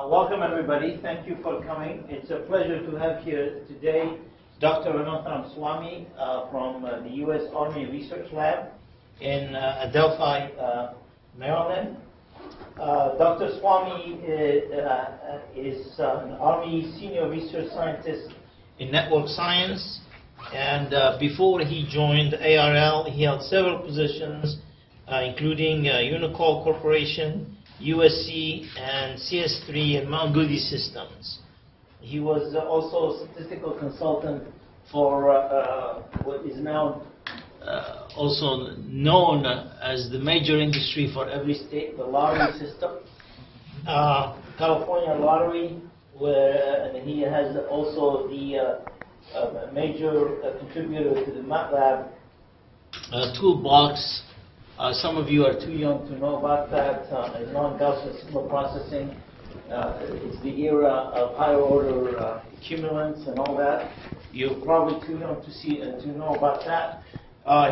Welcome everybody. Thank you for coming. It's a pleasure to have here today Dr. Ananthram Swami from the U.S. Army Research Lab in Adelphi, Maryland. Dr. Swami is an Army Senior Research Scientist in Network Science, and before he joined ARL, he held several positions, including Unicall Corporation, USC, and CS3 and Mount Goody Systems. He was also a statistical consultant for what is now also known as the major industry for every state, the lottery system. California lottery, where and he has also the major contributor to the MATLAB toolbox. Some of you are too young to know about that. Non-Gaussian signal processing. It's the era of higher order cumulants and all that. You're probably too young to know about that.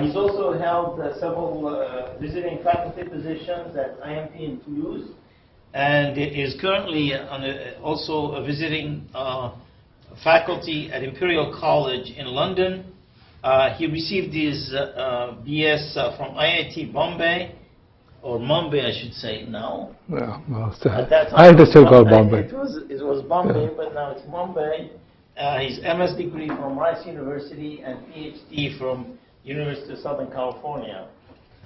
He's also held several visiting faculty positions at IMT in Toulouse, and is currently also a visiting faculty at Imperial College in London. He received his BS from IIT Bombay, or Mumbai, I should say now. Yeah, well, I had to still call Bombay. It was Bombay, but now it's Mumbai. His MS degree from Rice University and PhD from University of Southern California.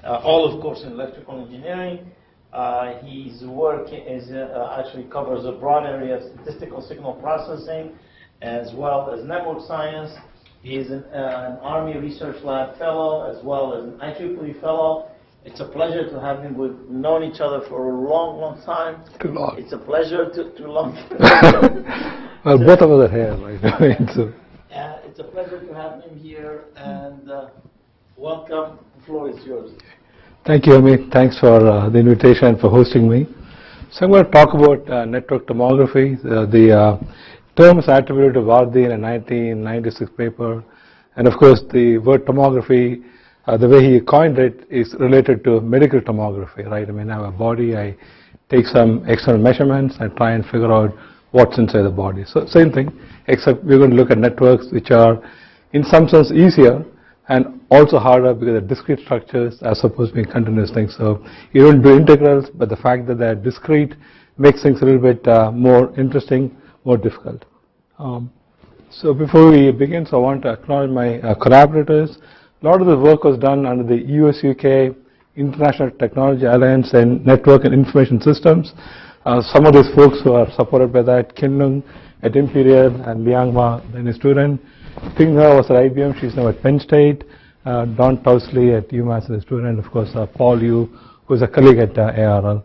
All, of course, in electrical engineering. His work is actually covers a broad area of statistical signal processing, as well as network science. He is an Army Research Lab Fellow, as well as an IEEE Fellow. It's a pleasure to have him. We've known each other for a long, long time. Too long. It's a pleasure too long. Well, both of us are here, right? So. It's a pleasure to have him here, and welcome. The floor is yours. Thank you, Amit. Thanks for the invitation and for hosting me. So I'm going to talk about network tomography. The term is attributed to Vardi in a 1996 paper, and of course the word tomography, the way he coined it, is related to medical tomography, right? I mean, I have a body, I take some external measurements and try and figure out what's inside the body. So same thing, except we're going to look at networks which are in some sense easier and also harder because they're discrete structures as opposed to being continuous things. So you don't do integrals, but the fact that they're discrete makes things a little bit more interesting, more difficult. So before we begin, so I want to acknowledge my collaborators. A lot of the work was done under the US-UK International Technology Alliance and Network and Information Systems. Some of those folks who are supported by that, Kin Lung at Imperial and Liang Ma, then a student. Ting He was at IBM, she's now at Penn State. Don Tousley at UMass as a student. Of course, Paul Yu, who's a colleague at ARL.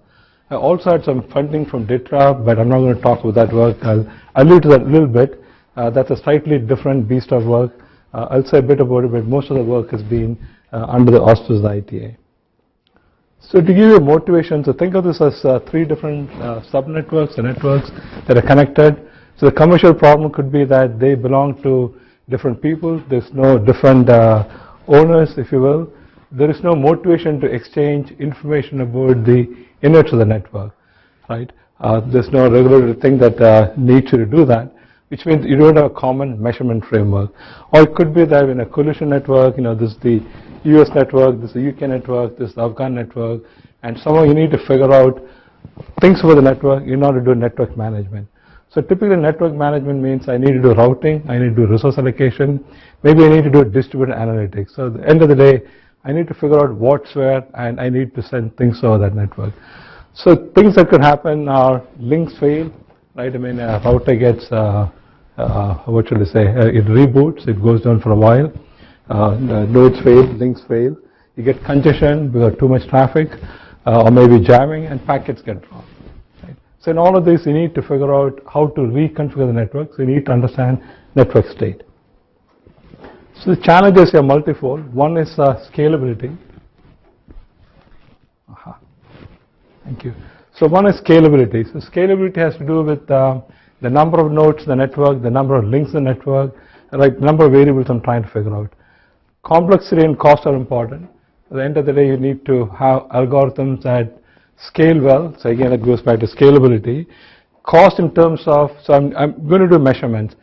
I also had some funding from DITRA, but I'm not going to talk about that work. I'll allude to that a little bit. That's a slightly different beast of work. I'll say a bit about it, but most of the work has been under the auspices of the ITA. So to give you a motivation, so think of this as three different subnetworks or networks that are connected. So the commercial problem could be that they belong to different people. There's no different owners, if you will. There is no motivation to exchange information about the innards of the network, right? There's no regulatory thing that needs you to do that, which means you don't have a common measurement framework. Or it could be that in a collision network, this is the US network, this is the UK network, this is the Afghan network, and somehow you need to figure out things about the network in order to do network management. So typically network management means I need to do routing, I need to do resource allocation, maybe I need to do distributed analytics. So at the end of the day, I need to figure out what's where, and I need to send things over that network. So things that could happen are links fail, right? I mean, a router gets, what should I say, it reboots, it goes down for a while. Nodes fail, links fail. You get congestion because of too much traffic, or maybe jamming, and packets get dropped. Right? So in all of this, you need to figure out how to reconfigure the network. So you need to understand network state. So the challenges are multifold. One is scalability. Thank you. So one is scalability. So scalability has to do with the number of nodes in the network, the number of links in the network, right? Number of variables I'm trying to figure out. Complexity and cost are important. At the end of the day, you need to have algorithms that scale well. So again, it goes back to scalability. Cost in terms of, so I'm going to do measurements.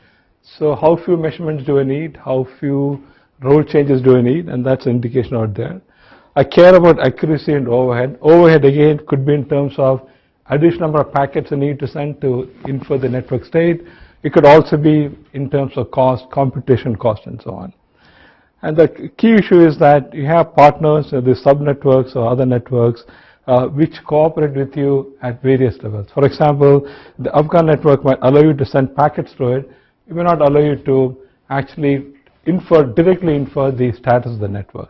So how few measurements do I need? How few roll changes do I need? And that's an indication out there. I care about accuracy and overhead. Overhead again could be in terms of additional number of packets I need to send to infer the network state. It could also be in terms of cost, computation cost, and so on. And the key issue is that you have partners, the subnetworks or other networks, which cooperate with you at various levels. For example, the Afghan network might allow you to send packets through it. It may not allow you to actually directly infer the status of the network.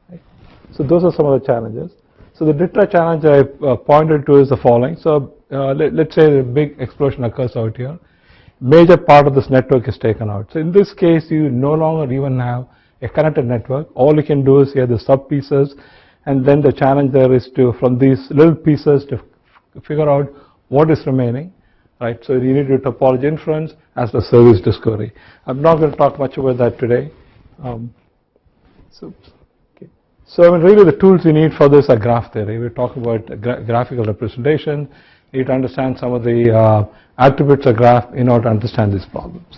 Right? So those are some of the challenges. So the DITRA challenge I pointed to is the following. So let's say a big explosion occurs out here. Major part of this network is taken out. So in this case, you no longer even have a connected network. All you can do is here the sub pieces, and then the challenge there is to, from these little pieces, to figure out what is remaining, right? So you need to do topology inference as the service discovery. I'm not going to talk much about that today. So I mean, really the tools you need for this are graph theory. We talk about graphical representation. You need to understand some of the attributes of graph in order to understand these problems.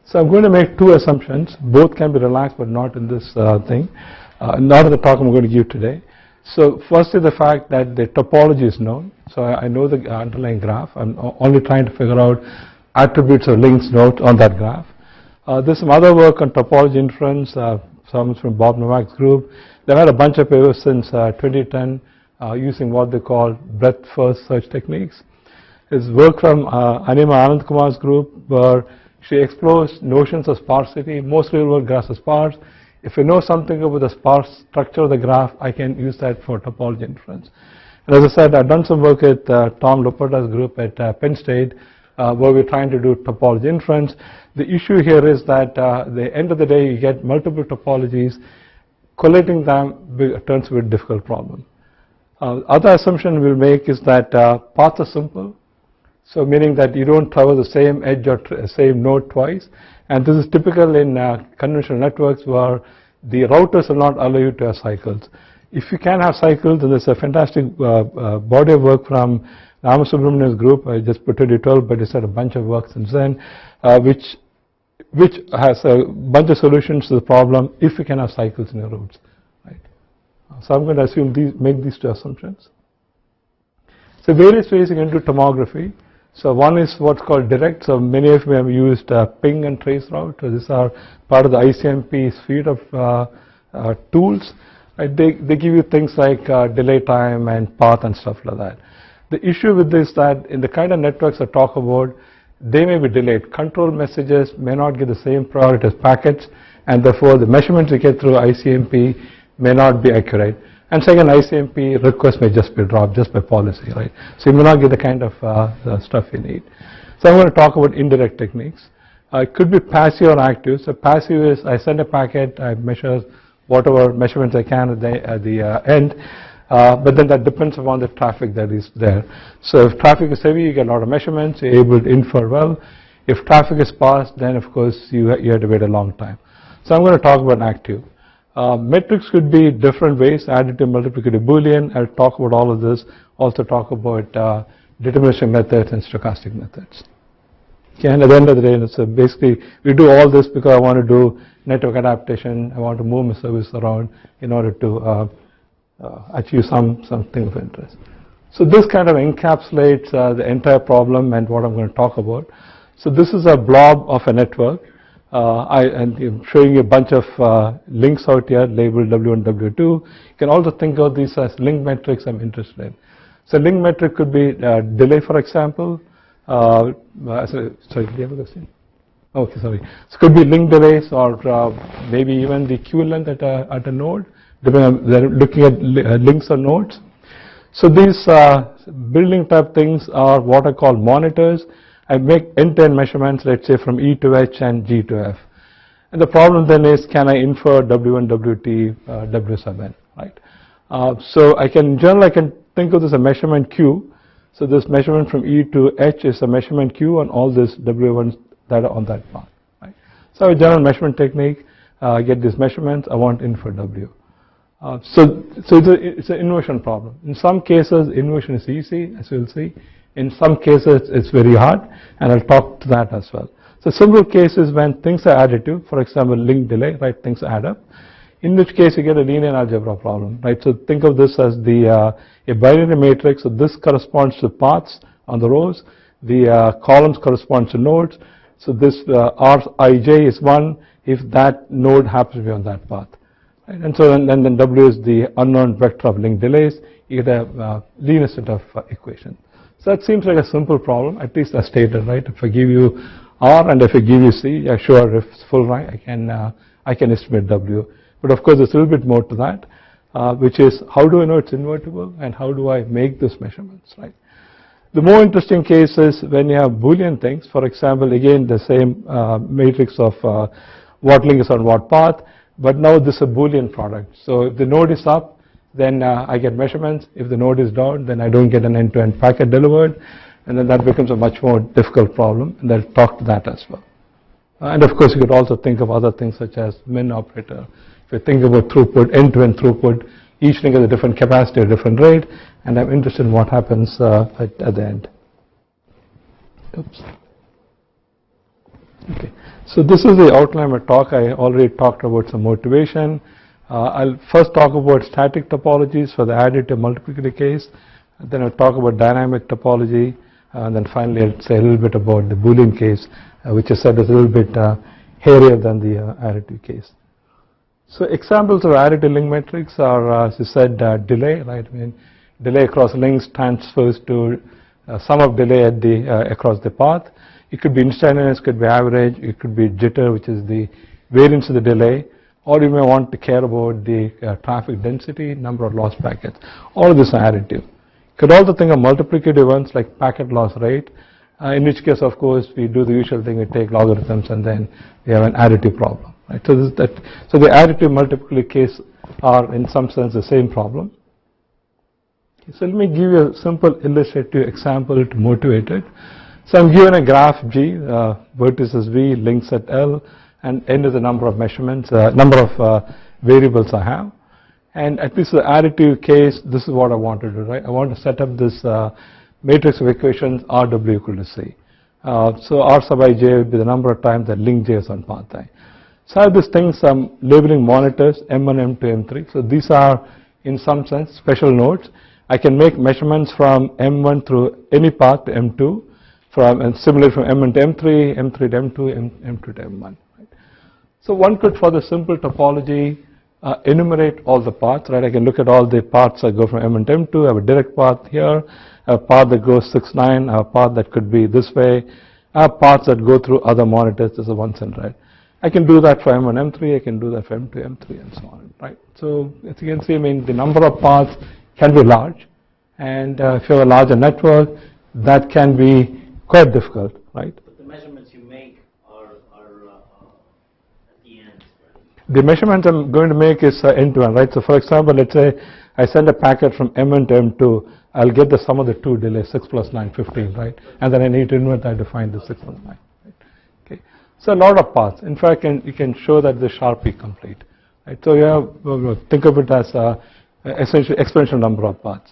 So I'm going to make two assumptions. Both can be relaxed, but not in this thing. Not in the talk I'm going to give today. So firstly, the fact that the topology is known. So I know the underlying graph. I'm only trying to figure out attributes or links nodes on that graph. There's some other work on topology inference. Some from Bob Novak's group. They've had a bunch of papers since 2010 using what they call breadth first search techniques. There's work from Anima Ananthkumar's group where she explores notions of sparsity. Most real-world graphs are sparse. If I know something about the sparse structure of the graph, I can use that for topology inference. And as I said, I've done some work at Tom Luperta's group at Penn State, where we're trying to do topology inference. The issue here is that at the end of the day, you get multiple topologies. Collating them turns to be a difficult problem. Other assumption we'll make is that paths are simple. So meaning that you don't traverse the same edge or same node twice. And this is typical in conventional networks where the routers will not allow you to have cycles. If you can have cycles, then there's a fantastic body of work from Ramasubramanian's group. I just put 2012, but he said a bunch of work since then, which has a bunch of solutions to the problem if you can have cycles in your routes. Right? So I'm going to assume make these two assumptions. So various ways you can do tomography. So one is what's called direct. So many of you have used ping and trace route. So these are part of the ICMP suite of tools. Right? They give you things like delay time and path and stuff like that. The issue with this is that in the kind of networks I talk about, they may be delayed. Control messages may not get the same priority as packets, and therefore the measurements you get through ICMP may not be accurate. And second, ICMP requests may just be dropped just by policy, right? So you may not get the kind of stuff you need. So I'm going to talk about indirect techniques. It could be passive or active. So passive is I send a packet, I measure whatever measurements I can at the end, but then that depends upon the traffic that is there. So if traffic is heavy, you get a lot of measurements, you're able to infer well. If traffic is sparse, then of course you have to wait a long time. So I'm going to talk about active. Metrics could be different ways, additive, multiplicative, Boolean. I'll talk about all of this. Also talk about deterministic methods and stochastic methods. Okay, and at the end of the day, so basically we do all this because I want to do network adaptation. I want to move my service around in order to achieve something of interest. So this kind of encapsulates the entire problem and what I'm going to talk about. So this is a blob of a network. And I'm showing you a bunch of links out here labeled W1, W2. You can also think of these as link metrics I'm interested in. So link metric could be delay, for example. Sorry, do you have a question? Okay, sorry. So it could be link delays or maybe even the queue length at a node, depending on they're looking at links or nodes. So these building type things are what I call monitors. I make end-to-end measurements, let's say from E to H and G to F. And the problem then is, can I infer W1, WT, W sub n, right? So in general, I can think of this as a measurement queue. So this measurement from E to H is a measurement queue on all these W1s that are on that path, right? So a general measurement technique, I get these measurements, I want infer W. It's an inversion problem. In some cases, inversion is easy, as you'll see. In some cases, it's very hard, and I'll talk to that as well. So simple cases when things are additive, for example, link delay, right? Things add up. In which case you get a linear algebra problem, right? So think of this as a binary matrix. So this corresponds to paths on the rows. The columns correspond to nodes. So this Rij is 1 if that node happens to be on that path. Right? And so then W is the unknown vector of link delays. You get a linear set of equations. So that seems like a simple problem, at least as stated, right? If I give you R and if I give you C, yeah, sure, if it's full right, I can estimate W. But of course, there's a little bit more to that, which is how do I know it's invertible and how do I make those measurements, right? The more interesting case is when you have Boolean things. For example, again, the same matrix of what link is on what path, but now this is a Boolean product. So if the node is up, then I get measurements. If the node is down, then I don't get an end-to-end packet delivered, and then that becomes a much more difficult problem, and I'll talk to that as well. And of course, you could also think of other things such as min operator. If you think about throughput, end-to-end throughput, each link has a different capacity, a different rate, and I'm interested in what happens at the end. Oops. Okay, so this is the outline of my talk. I already talked about some motivation. I'll first talk about static topologies for the additive multiplicative case. Then I'll talk about dynamic topology. And then finally, I'll say a little bit about the Boolean case, which I said is a little bit hairier than the additive case. So examples of additive link metrics are, as you said, delay, right? I mean, delay across links transfers to sum of delay at across the path. It could be instantaneous, could be average, it could be jitter, which is the variance of the delay, or you may want to care about the traffic density, number of lost packets. All of this are additive. You could also think of multiplicative ones like packet loss rate, in which case, of course, we do the usual thing, we take logarithms and then we have an additive problem. Right? So the additive multiplicative case are in some sense the same problem. So let me give you a simple illustrative example to motivate it. So I'm given a graph G, vertices V, links at L, and N is the number of measurements, number of variables I have. And at least the additive case, this is what I want to do, right? I want to set up this matrix of equations RW equal to C. So R sub I j would be the number of times that link j is on path I. So I have these things, I'm labeling monitors M1, M2, M3. So these are, in some sense, special nodes. I can make measurements from M1 through any path to M2, and similarly from M1 to M3, M3 to M2, M2 to M1. Right? So one could, for the simple topology, enumerate all the paths, right? I can look at all the paths that go from M1 to M2, I have a direct path here, a path that goes 6, 9, a path that could be this way, paths that go through other monitors, this is ones in red. I can do that for M1, M3, I can do that for M2, M3, and so on, right? So as you can see, I mean, the number of paths can be large, and if you have a larger network, that can be quite difficult, right? But the measurements you make are at the end, right? The measurement I'm going to make is end-to-end, right? So for example, let's say I send a packet from M1 to M2, I'll get the sum of the two delays, 6 plus 9, 15, right? And then I need to invert that to find the 6 plus 9, right? Okay. So a lot of paths. In fact, you can show that the Sharpie complete, right? So you have, think of it as essentially exponential number of paths.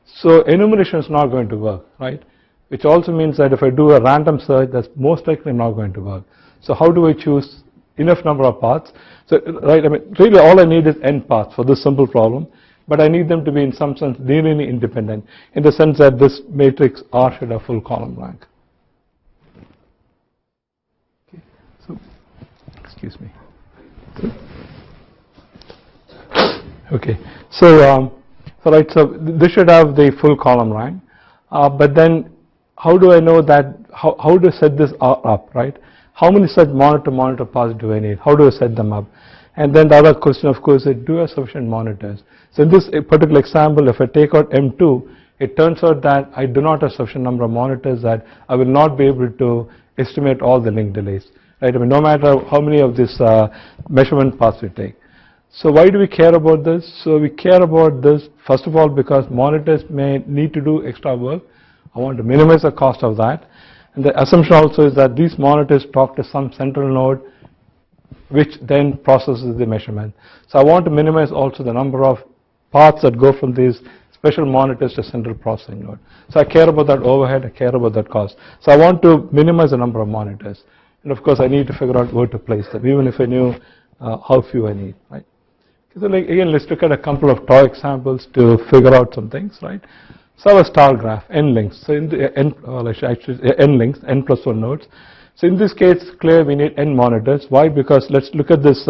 So enumeration is not going to work, right? Which also means that if I do a random search, that's most likely not going to work. So how do I choose enough number of paths? So, right, I mean, really all I need is n paths for this simple problem, but I need them to be in some sense linearly independent, in the sense that this matrix R should have full column rank. Okay, so, excuse me. Okay, so, right, so this should have the full column rank, but then how do I know that, how to set this up, right? How many such monitor paths do I need? How do I set them up? And then the other question, of course, is do I have sufficient monitors? So in this particular example, if I take out M2, it turns out that I do not have sufficient number of monitors, that I will not be able to estimate all the link delays, right? I mean, no matter how many of these measurement paths we take. So why do we care about this? So we care about this, first of all, because monitors may need to do extra work. I want to minimize the cost of that. And the assumption also is that these monitors talk to some central node which then processes the measurement. So I want to minimize also the number of paths that go from these special monitors to central processing node. So I care about that overhead, I care about that cost. So I want to minimize the number of monitors. And of course I need to figure out where to place them, even if I knew how few I need, right? So like again, let's look at a couple of toy examples to figure out some things, right? So I have a star graph, n links. So in the n links, n plus 1 nodes. So in this case, it's clear we need n monitors. Why? Because let's look at this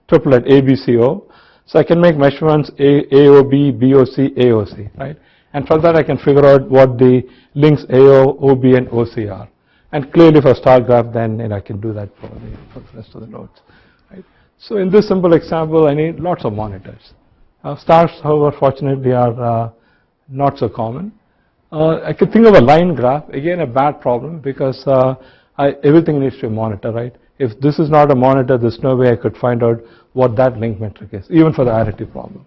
triplet ABCO. So I can make measurements AOB, BOC, AOC, right? And from that I can figure out what the links AO, OB, and OC are. And clearly for star graph, then I can do that for the rest of the nodes, right? So in this simple example, I need lots of monitors. Stars, however, fortunately are not so common. I could think of a line graph, again a bad problem because everything needs to be monitored, right? If this is not a monitor, there's no way I could find out what that link metric is, even for the additive problem.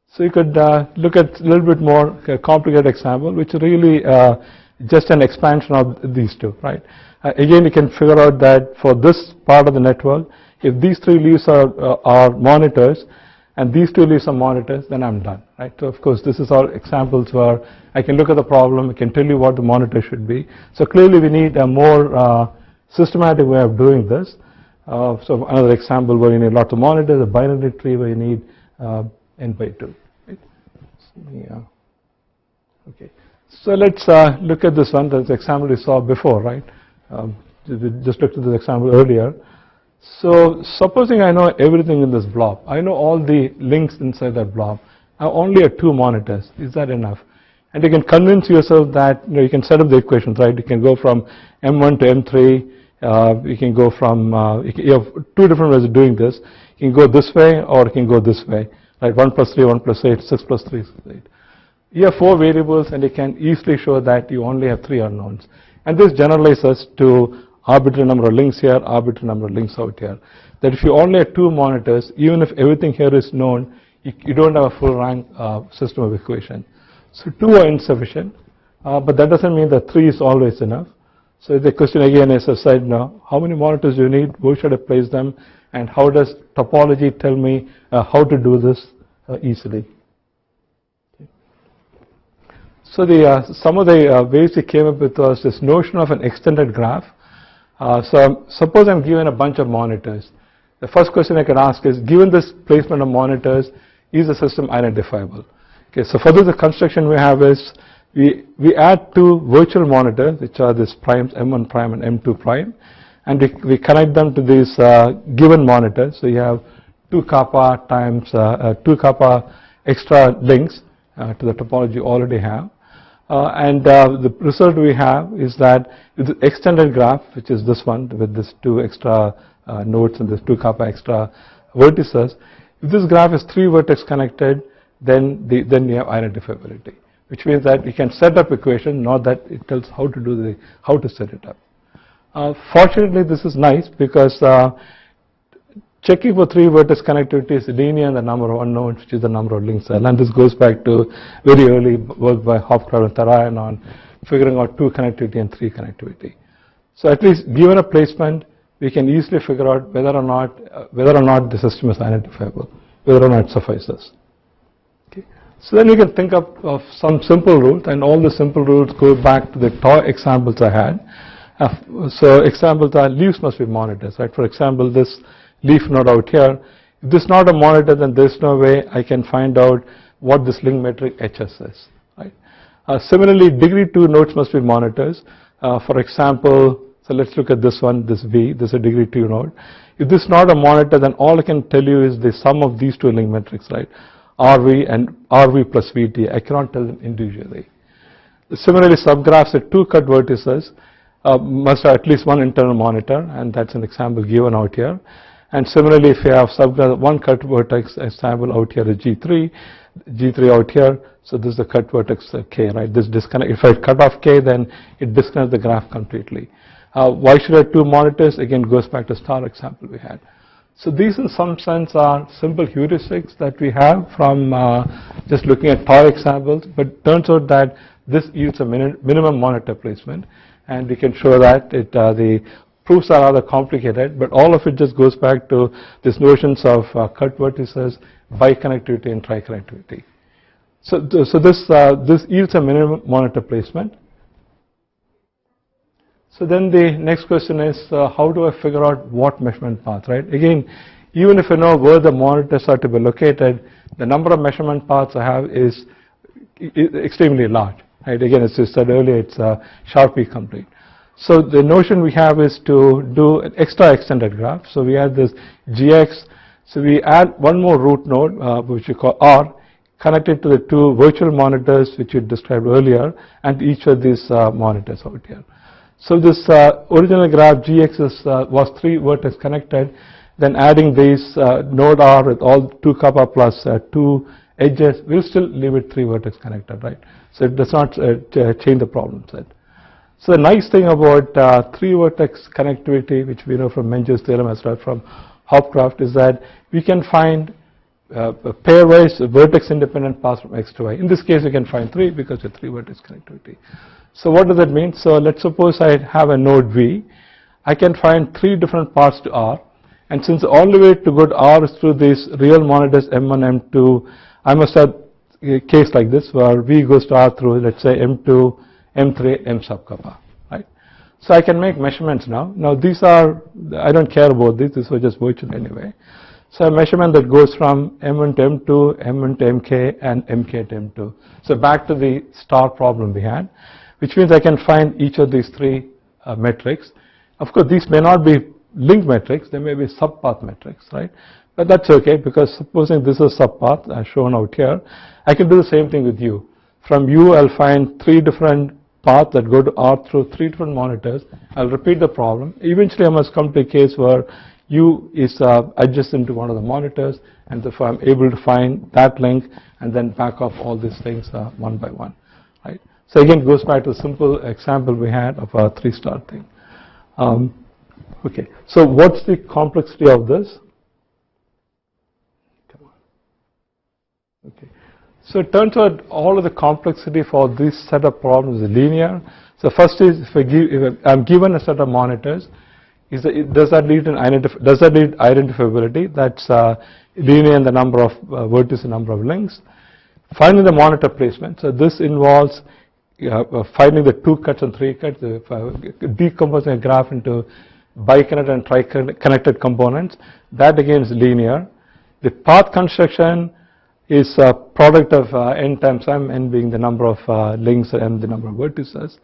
So you could look at a little bit more complicated example, which really just an expansion of these two, right? Again, you can figure out that for this part of the network, if these three leaves are monitors and these two leaves are monitors, then I'm done, right? So of course, this is all examples where I can look at the problem, I can tell you what the monitor should be. So clearly we need a more systematic way of doing this. So another example where you need lots of monitors, a binary tree where you need n by 2. Right? Yeah. Okay. So let's look at this one. That's the example we saw before, right? We just looked at this example earlier. So supposing I know everything in this blob, I know all the links inside that blob. I only have 2 monitors. Is that enough? And you can convince yourself that you can set up the equations, right? You can go from M1 to M3. You can go from you have 2 different ways of doing this. You can go this way or you can go this way, right? 1 plus 3, 1 plus 8, 6 plus 3 is 8. You have 4 variables and you can easily show that you only have 3 unknowns. And this generalizes to arbitrary number of links here, arbitrary number of links out here. That if you only have 2 monitors, even if everything here is known, you don't have a full rank system of equation. So 2 are insufficient, but that doesn't mean that 3 is always enough. So the question again is, as I said now, how many monitors do you need, where should I place them, and how does topology tell me how to do this easily? So some of the ways we came up with was this notion of an extended graph. So suppose I'm given a bunch of monitors. The first question I could ask is, given this placement of monitors, is the system identifiable? Okay, so for this, the construction we have is, we add 2 virtual monitors, which are these primes, M1 prime and M2 prime, and we connect them to these given monitors. So you have 2 kappa times 2 kappa extra links to the topology you already have. And the result we have is that with the extended graph, which is this one with this 2 extra nodes and this 2 kappa extra vertices, if this graph is 3 vertex connected, then you have identifiability, which means that you can set up equation, not that it tells how to set it up. Fortunately, this is nice because checking for 3 vertex connectivity is linear in the number of unknowns, which is the number of links. And this goes back to very early work by Hofkrad and Tarayan on figuring out 2 connectivity and 3 connectivity. So at least given a placement, we can easily figure out whether or not the system is identifiable, whether or not it suffices. Okay. So then we can think of some simple rules, and all the simple rules go back to the toy examples I had. So examples are leaves must be monitors, right? For example, this leaf node out here, if this is not a monitor, then there's no way I can find out what this link metric HS is, right? Similarly, degree 2 nodes must be monitors. For example, so let's look at this one, this V, this is a degree 2 node. If this is not a monitor, then all I can tell you is the sum of these 2 link metrics, right? RV and RV plus VT. I cannot tell them individually. Similarly, subgraphs at 2 cut vertices must have at least 1 internal monitor, and that's an example given out here. And similarly, if you have subgraph 1 cut vertex example out here is G3 out here, so this is the cut vertex K, right? This disconnect. If I cut off K, then it disconnects the graph completely. Why should I have 2 monitors? Again, goes back to star example we had. So these in some sense are simple heuristics that we have from just looking at toy examples, but turns out that this yields a minimum monitor placement, and we can show that the proofs are rather complicated, but all of it just goes back to these notions of cut vertices, biconnectivity, and triconnectivity. So this yields a minimum monitor placement. So then the next question is, how do I figure out what measurement path, right? Again, even if I know where the monitors are to be located, the number of measurement paths I have is extremely large, right? Again, as you said earlier, it's Sharpie complete. So the notion we have is to do an extra extended graph. So we have this GX. So we add one more root node, which we call R, connected to the two virtual monitors which you described earlier, and each of these monitors out here. So this original graph GX was 3 vertex connected. Then adding this node R with all 2 kappa plus 2 edges, we'll still leave it 3 vertex connected, right? So it does not change the problem set. So the nice thing about 3 vertex connectivity, which we know from Menger's theorem as well from Hopcroft, is that we can find pairwise vertex independent paths from X to Y. In this case, we can find 3 because of 3 vertex connectivity. So what does that mean? So let's suppose I have a node V. I can find 3 different paths to R. And since the only way to go to R is through these real monitors M1, M2, I must have a case like this where V goes to R through, let's say, M2, M3, M sub kappa, right? So I can make measurements now. Now these are, I don't care about these are just virtual anyway. So a measurement that goes from M1 to M2, M1 to MK, and MK to M2. So back to the star problem we had, which means I can find each of these 3 metrics. Of course, these may not be link metrics, they may be subpath metrics, right? But that's okay, because supposing this is subpath as shown out here, I can do the same thing with U. From U, I'll find 3 different paths that go to R through 3 different monitors. I'll repeat the problem. Eventually, I must come to a case where U is adjacent to one of the monitors, and therefore I'm able to find that link and then back off all these things one by one, right? So again, it goes back to the simple example we had of a 3-star thing. Okay, so what's the complexity of this? Come on. Okay, so it turns out all of the complexity for this set of problems is linear. So first is if I'm given a set of monitors, does that lead identifiability? That's linear in the number of vertices, number of links. Finding the monitor placement. So this involves finding the 2 cuts and 3 cuts, decomposing a graph into biconnected and triconnected components. That again is linear. The path construction is a product of n times m, n being the number of links and m the number of vertices.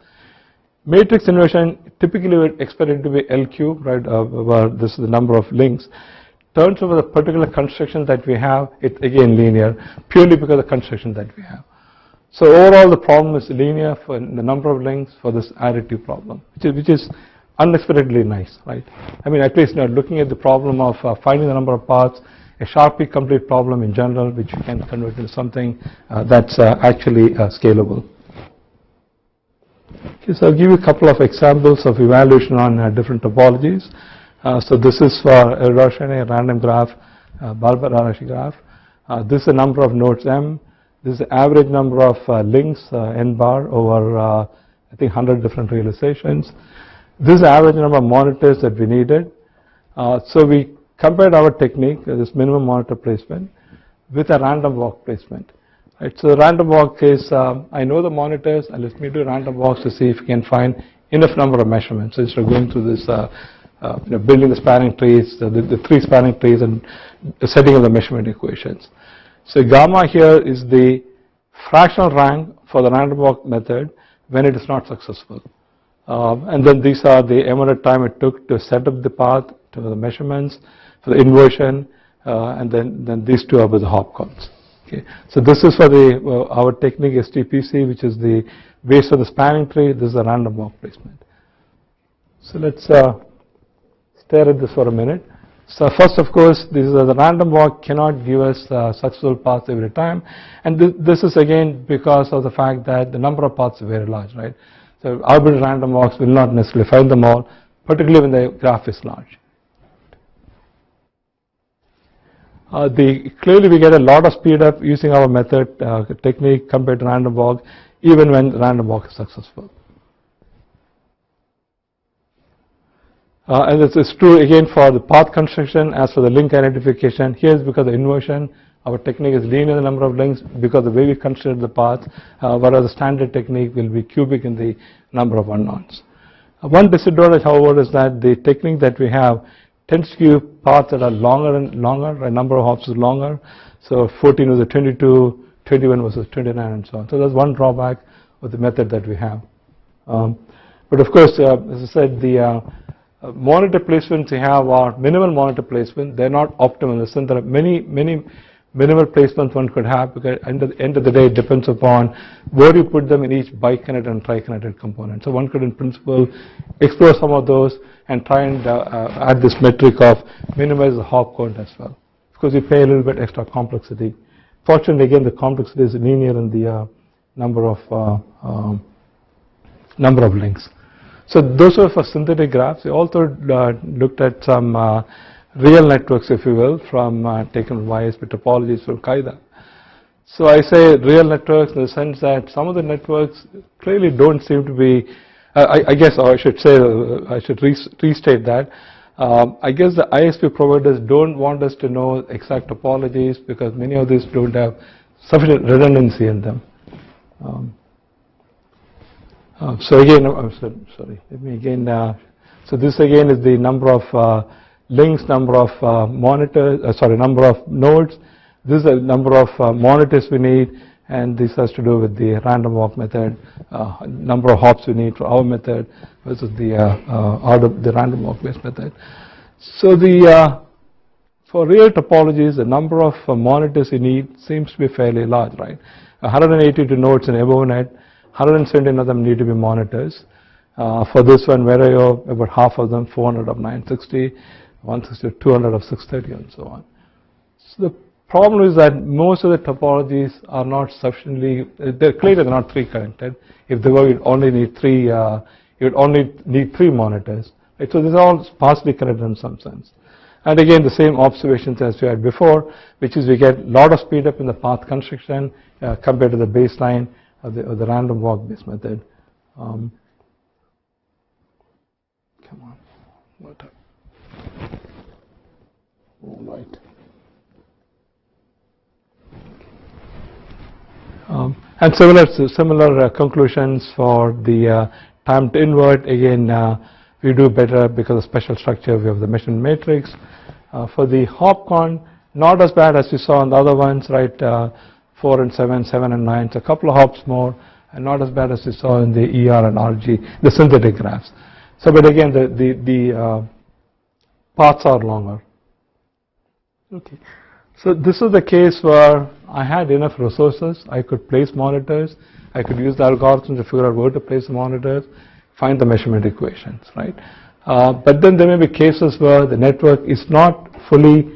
Matrix inversion typically we expect it to be L cube, right, where this is the number of links. Turns over the particular construction that we have, it's again linear, purely because of the construction that we have. So overall the problem is linear for the number of links for this additive problem, which is unexpectedly nice, right? I mean, at least looking at the problem of finding the number of paths, a Sharpie complete problem in general, which you can convert into something that's actually scalable. Okay, so I'll give you a couple of examples of evaluation on different topologies. So this is for a random graph, Balmer-Ranashi graph. This is the number of nodes M. This is the average number of links, n bar, over I think 100 different realizations. This is the average number of monitors that we needed. So we compared our technique, this minimum monitor placement, with a random walk placement. Right, so the random walk is, I know the monitors, and let me do random walks to see if we can find enough number of measurements. So instead of going through this, building the spanning trees, the 3 spanning trees, and setting of the measurement equations. So gamma here is the fractional rank for the random walk method when it is not successful. And then these are the amount of time it took to set up the path, to the measurements, for the inversion, and then these 2 are with the hop counts. Okay. So this is for the our technique STPC, which is the base of the spanning tree. This is a random walk placement. So let's stare at this for a minute. So first, of course, this is the random walk cannot give us successful paths every time, and this is again because of the fact that the number of paths is very large, right? So arbitrary random walks will not necessarily find them all, particularly when the graph is large. Clearly we get a lot of speed up using our method technique compared to random walk, even when random walk is successful. And it's true again for the path construction as for the link identification. Here is because of inversion. Our technique is linear in the number of links because the way we consider the path, whereas the standard technique will be cubic in the number of unknowns. One disadvantage, however, is that the technique that we have tends to give paths that are longer and longer, a number of hops is longer. So 14 versus 22, 21 versus 29 and so on. So that's one drawback of the method that we have. But of course, as I said, the monitor placements we have are minimal monitor placement. They're not optimal in the sense there are many minimal placements one could have, because at the end of the day it depends upon where you put them in each biconnected and triconnected component. So one could in principle explore some of those and try and add this metric of minimize the hop count as well, because you pay a little bit extra complexity. Fortunately, again, the complexity is linear in the number of links. So those are for synthetic graphs. We also looked at some real networks, if you will, from taken YSP topologies from Qaeda. So I say real networks in the sense that some of the networks clearly don't seem to be, I guess, or I should say, I should restate that. I guess the ISP providers don't want us to know exact topologies because many of these don't have sufficient redundancy in them. So again, sorry, let me again, so this again is the number of links, number of monitors, number of nodes. This is the number of monitors we need, and this has to do with the random walk method, number of hops we need for our method versus the random walk based method. So the for real topologies, the number of monitors you need seems to be fairly large, right? 182 nodes in AboveNet, 117 of them need to be monitors. For this one, Verayo, about half of them, 400 of 960, 160, 200 of 630, and so on. So the problem is that most of the topologies are not sufficiently, they're clearly not three connected. If they were, you'd only need three monitors. Right? So these are all sparsely connected in some sense. And again, the same observations as we had before, which is we get a lot of speed up in the path construction compared to the baseline of the random walk based method. Come on, what up? All right. And similar conclusions for the time to invert. Again, we do better because of special structure. We have the measurement matrix. For the hop count, not as bad as we saw on the other ones, right? 4 and 7, 7 and 9, so a couple of hops more, and not as bad as we saw in the ER and RG, the synthetic graphs. So, but again, the paths are longer. Okay. So this is the case where I had enough resources. I could place monitors. I could use the algorithm to figure out where to place the monitors, find the measurement equations, right? But then there may be cases where the network is not fully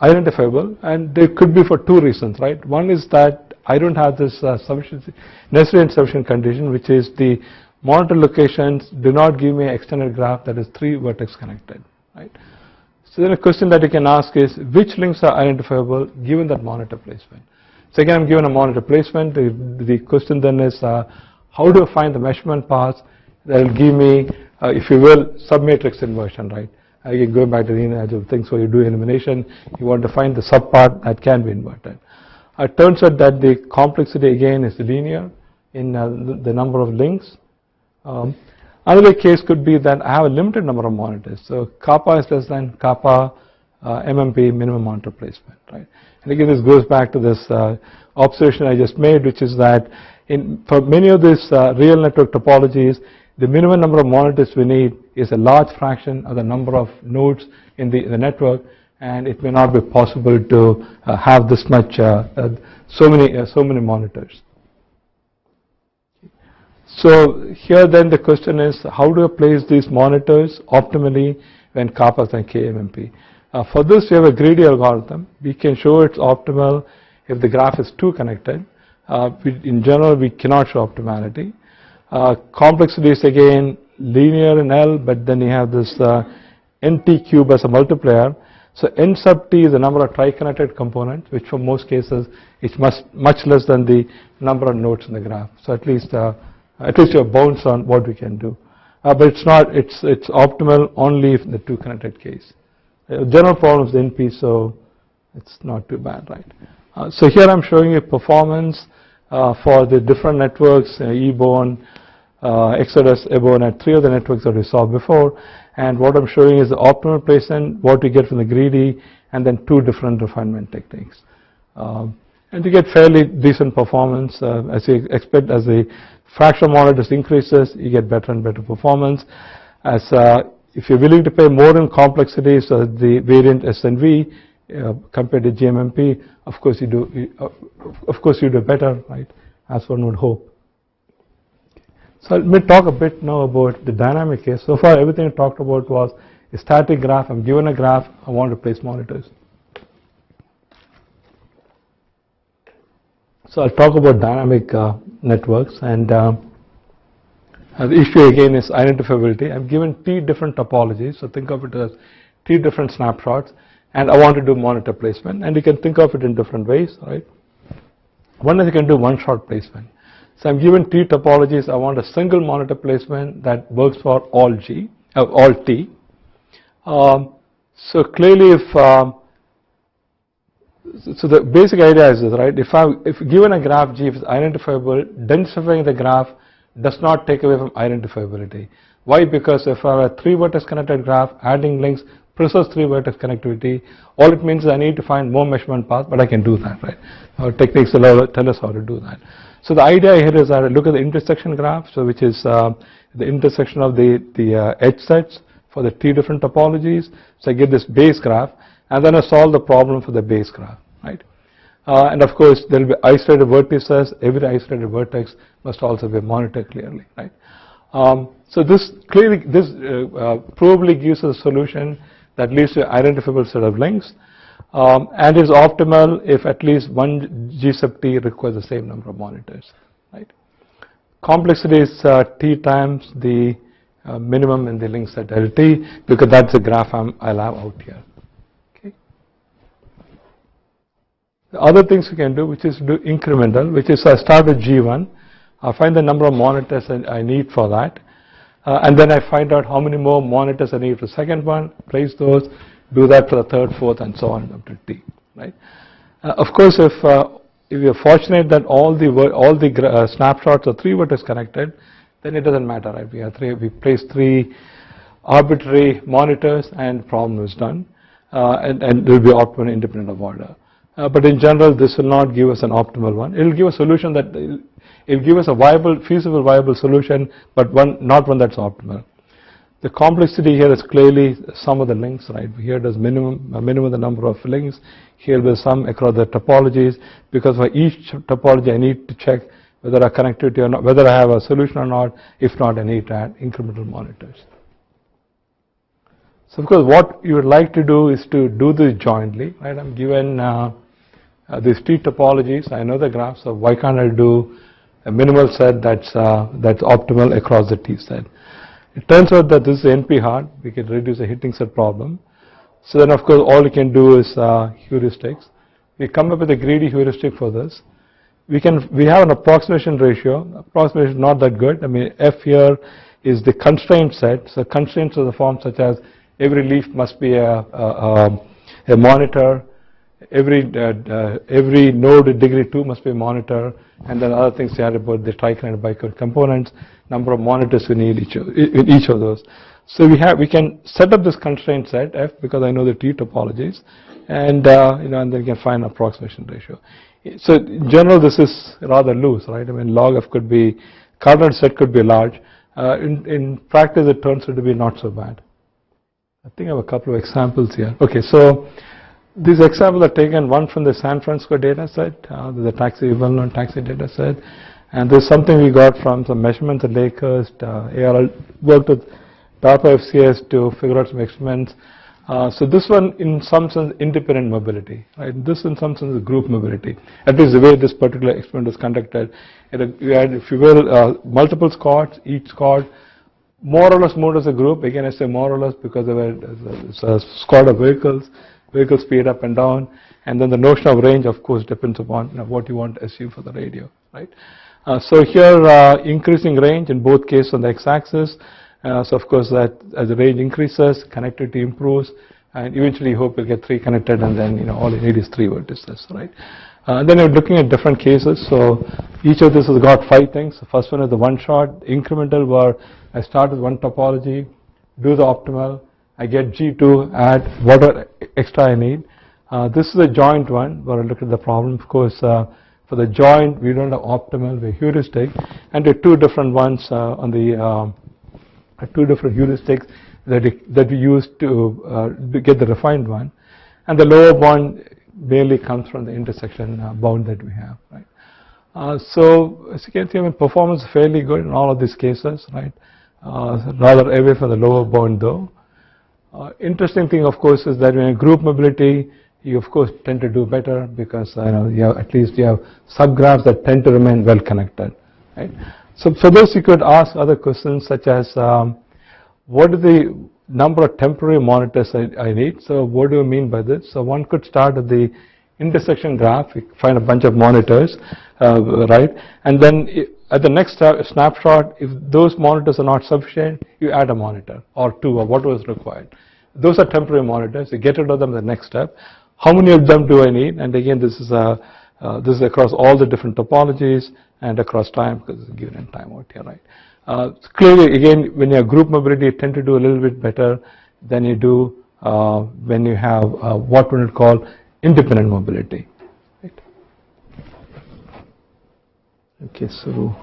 identifiable, and they could be for two reasons, right? One is that I don't have this necessary and sufficient condition, which is the monitor locations do not give me an extended graph that is 3 vertex connected, right? So then a question that you can ask is, which links are identifiable given that monitor placement? So again, I'm given a monitor placement. The question then is, how do I find the measurement paths that will give me, if you will, submatrix inversion, right? Again, going back to the things where you do elimination, you want to find the subpart that can be inverted. It turns out that the complexity again is linear in the number of links. Another case could be that I have a limited number of monitors. So kappa is less than kappa MMP, minimum monitor placement, right? And again, this goes back to this observation I just made, which is that for many of these real network topologies, the minimum number of monitors we need is a large fraction of the number of nodes in the network, and it may not be possible to have this much, so many monitors. So here then the question is, how do I place these monitors optimally when kappa is than KMMP? For this, we have a greedy algorithm. We can show it's optimal if the graph is too connected. In general, we cannot show optimality. Complexity is again linear in L, but then you have this NT cube as a multiplier. So N sub T is the number of tri-connected components, which for most cases is much less than the number of nodes in the graph. So at least you have bounds on what we can do. but it's not. It's optimal only if the two connected case. General problem is the NP, so it's not too bad, right? So here I'm showing you performance for the different networks, E-bone, Exodus, Ebone, and 3 of the networks that we saw before. And what I'm showing is the optimal placement, what you get from the greedy, and then 2 different refinement techniques. And you get fairly decent performance as you expect. As the fraction of monitors increases, you get better and better performance. As if you're willing to pay more in complexity, so the variant SNV compared to GMMP, of course you do better, right? As one would hope. So let me talk a bit now about the dynamic case. So far, everything I talked about was a static graph. I'm given a graph. I want to place monitors. So I'll talk about dynamic networks, and the issue again is identifiability. I'm given T different topologies, so think of it as T different snapshots, and I want to do monitor placement, and you can think of it in different ways, right? One is you can do one-shot placement. So I'm given T topologies. I want a single monitor placement that works for all T. So clearly, if so the basic idea is this, right? If given a graph G, if it's identifiable, densifying the graph does not take away from identifiability. Why? Because if I have a 3-vertex connected graph, adding links preserves 3-vertex connectivity. All it means is I need to find more measurement paths, but I can do that, right? Our techniques tell us how to do that. So the idea here is that I look at the intersection graph, so which is the intersection of the edge sets for the T different topologies. So I get this base graph, and then I solve the problem for the base graph, right? And of course, there will be isolated vertices. Every isolated vertex must also be monitored clearly, right? So this probably gives us a solution that leads to an identifiable set of links, and is optimal if at least one G sub T requires the same number of monitors, right? Complexity is T times the minimum in the link set LT, because that's the graph I'll have out here. Okay. The other things we can do, which is do incremental, which is I start with G1, I find the number of monitors I need for that, and then I find out how many more monitors I need for the second one, place those, do that for the third, fourth, and so on up to T, right? Of course, if you're fortunate that all the snapshots are 3-vertex connected, then it doesn't matter, right? We place 3 arbitrary monitors, and problem is done, and it will be optimal independent of order. But in general, this will not give us an optimal one. It will give a solution that it will give us a feasible, viable solution, but not one that's optimal. The complexity here is clearly sum of the links, right? Here it is minimum the number of links. Here there's sum across the topologies, because for each topology I need to check whether I have connectivity or not, whether I have a solution or not. If not, I need to add incremental monitors. So of course, what you would like to do is to do this jointly, right? I'm given these T topologies. I know the graph, so why can't I do a minimal set that's optimal across the T set? It turns out that this is NP hard. We can reduce the hitting set problem. So then, of course, all we can do is heuristics. We come up with a greedy heuristic for this. We have an approximation ratio. Approximation is not that good. I mean, F here is the constraint set. So constraints of the form such as every leaf must be a monitor. Every node in degree 2 must be a monitor, and then other things you add about the tricline and bicode components, number of monitors we need in each of those. So we can set up this constraint set F, because I know the T topologies, and and then we can find approximation ratio. So in general, this is rather loose, right? I mean, log F could be coordinate set could be large. In practice, it turns out to be not so bad. I think I have a couple of examples here. Okay, so these examples are taken one from the San Francisco data set, the well-known taxi data set, and there's something we got from some measurements at Lakehurst. ARL worked with DARPA FCS to figure out some experiments. So this one, in some sense, independent mobility, right? This, in some sense, is group mobility. At least the way this particular experiment was conducted. You had, if you will, multiple squads. Each squad more or less moved as a group. Again, I say more or less because there were a squad of vehicles speed up and down, and then the notion of range, of course, depends upon what you want to assume for the radio, right? So here, increasing range in both cases on the x-axis, So of course that as the range increases, connectivity improves, and eventually you hope you'll get 3 connected, and then all you need is 3 vertices, right? Then you're looking at different cases. So each of this has got 5 things. The first one is the one shot, incremental, where I start with one topology, do the optimal, I get G2, add whatever extra I need. This is a joint one where I look at the problem. Of course, for the joint, we don't have optimal, we're heuristic, and there are 2 different ones on the 2 different heuristics that we use to get the refined one, and the lower one barely comes from the intersection bound that we have, right? So as you can see, performance is fairly good in all of these cases, right? Rather away from the lower bound though. Interesting thing, of course, is that when you group mobility, you of course tend to do better because you have, at least you have subgraphs that tend to remain well connected, right? So for those you could ask other questions such as what is the number of temporary monitors I need? So what do you mean by this? So one could start at the intersection graph, you find a bunch of monitors, right? And then at the next snapshot, if those monitors are not sufficient, you add a monitor or 2 or whatever is required. Those are temporary monitors. You get rid of them in the next step. How many of them do I need? And again, this is across all the different topologies and across time, because it's given in time out here, right? Clearly, again, when you have group mobility, you tend to do a little bit better than you do when you have what one would call independent mobility. Right? Okay, so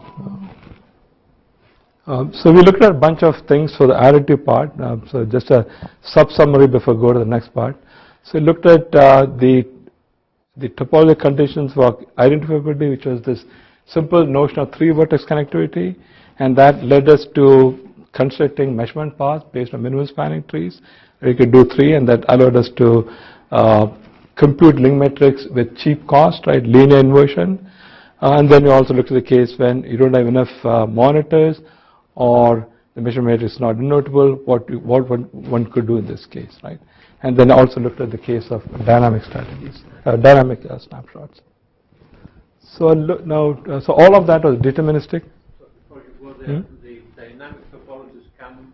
we looked at a bunch of things for the additive part. So just a sub-summary before we go to the next part. So we looked at the topology conditions for identifiability, which was this simple notion of 3 vertex connectivity, and that led us to constructing measurement paths based on minimum spanning trees. We could do 3, and that allowed us to compute link metrics with cheap cost, right, linear inversion. And then we also looked at the case when you don't have enough monitors or the measurement is not notable, what one could do in this case, right? And then also looked at the case of dynamic strategies, dynamic snapshots. So now, so all of that was deterministic. So before you go there, the dynamic topologies come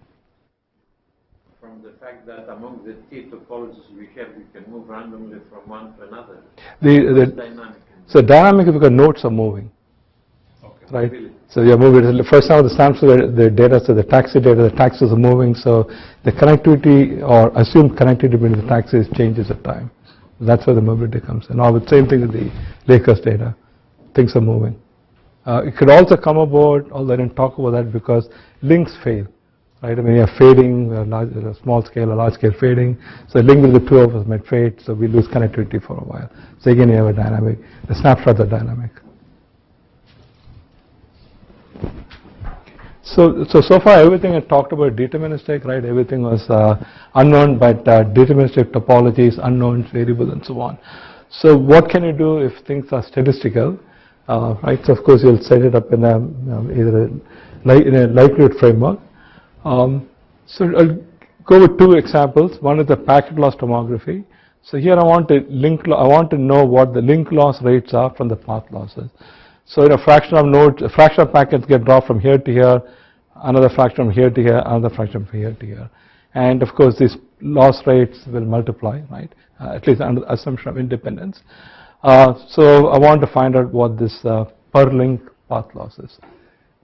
from the fact that among the T topologies we have, we can move randomly from one to another. Dynamic. So dynamic is because nodes are moving, okay, right? Really? So you're moving. First time the sample, the data, so the taxi data, the taxis are moving. So the connectivity or assumed connectivity between the taxis changes at time. That's where the mobility comes in. Now the same thing with the Lakers data, things are moving. It could also come aboard, although I didn't talk about that because links fail, right? I mean, you have fading, a small scale, a large scale fading. So a link with the 2 of us might fade, so we lose connectivity for a while. So again, you have a dynamic. The snapshots are dynamic. So far everything I talked about deterministic, right? Everything was unknown, but deterministic topologies, unknown variables, and so on. So what can you do if things are statistical, right? So of course you'll set it up in a either in a likelihood framework. So I'll go with 2 examples. One is the packet loss tomography. So here I want to know what the link loss rates are from the path losses. So in a fraction of nodes, a fraction of packets get dropped from here to here, another fraction from here to here, another fraction from here to here. And of course these loss rates will multiply, right? At least under the assumption of independence. So I want to find out what this per link path loss is.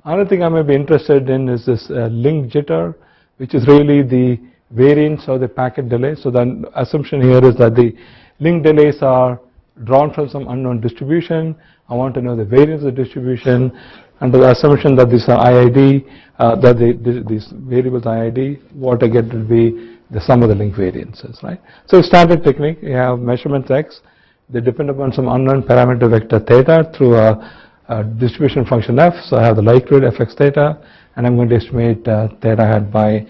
Another thing I may be interested in is this link jitter, which is really the variance of the packet delay. So the assumption here is that the link delays are drawn from some unknown distribution. I want to know the variance of the distribution under the assumption that these are IID, that these variables IID, what I get will be the sum of the link variances, right? So standard technique, you have measurements X, they depend upon some unknown parameter vector theta through a distribution function F. So I have the likelihood Fx theta, and I'm going to estimate theta hat by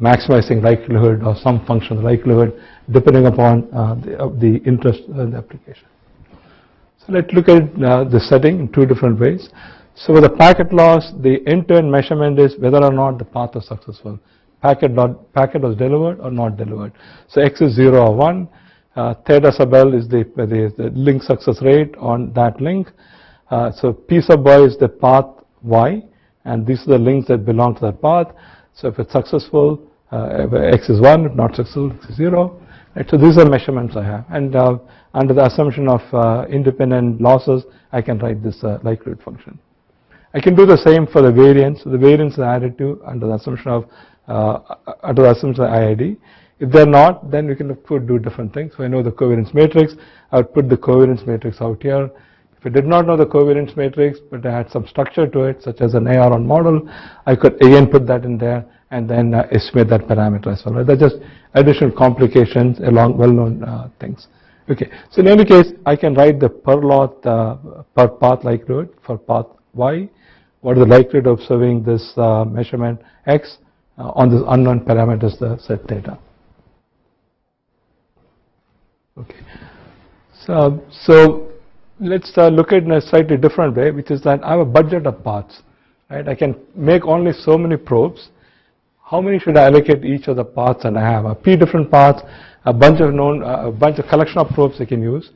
maximizing likelihood or some function of likelihood depending upon the interest in the application. So let's look at the setting in 2 different ways. So with the packet loss, the end-to-end measurement is whether or not the path was successful. Packet was delivered or not delivered. So X is 0 or 1. Theta sub L is the link success rate on that link. So P sub Y is the path Y, and these are the links that belong to that path. So if it's successful, x is 1, if not successful, x is 0. Right? So these are measurements I have, and under the assumption of independent losses, I can write this likelihood function. I can do the same for the variance. So the variance is added to under the assumption of IID. If they're not, then we can do different things. So I know the covariance matrix. I would put the covariance matrix out here. If I did not know the covariance matrix, but I had some structure to it, such as an AR on model, I could again put that in there and then estimate that parameter as well. Right? That's just additional complications along well-known things. Okay. So in any case, I can write the per lot per path likelihood for path y. What is the likelihood of observing this measurement x on this unknown parameters, the set theta. Okay. So let's look at it in a slightly different way, which is that I have a budget of paths. Right? I can make only so many probes. How many should I allocate each of the paths? And I have p different paths, a bunch of collection of probes I can use.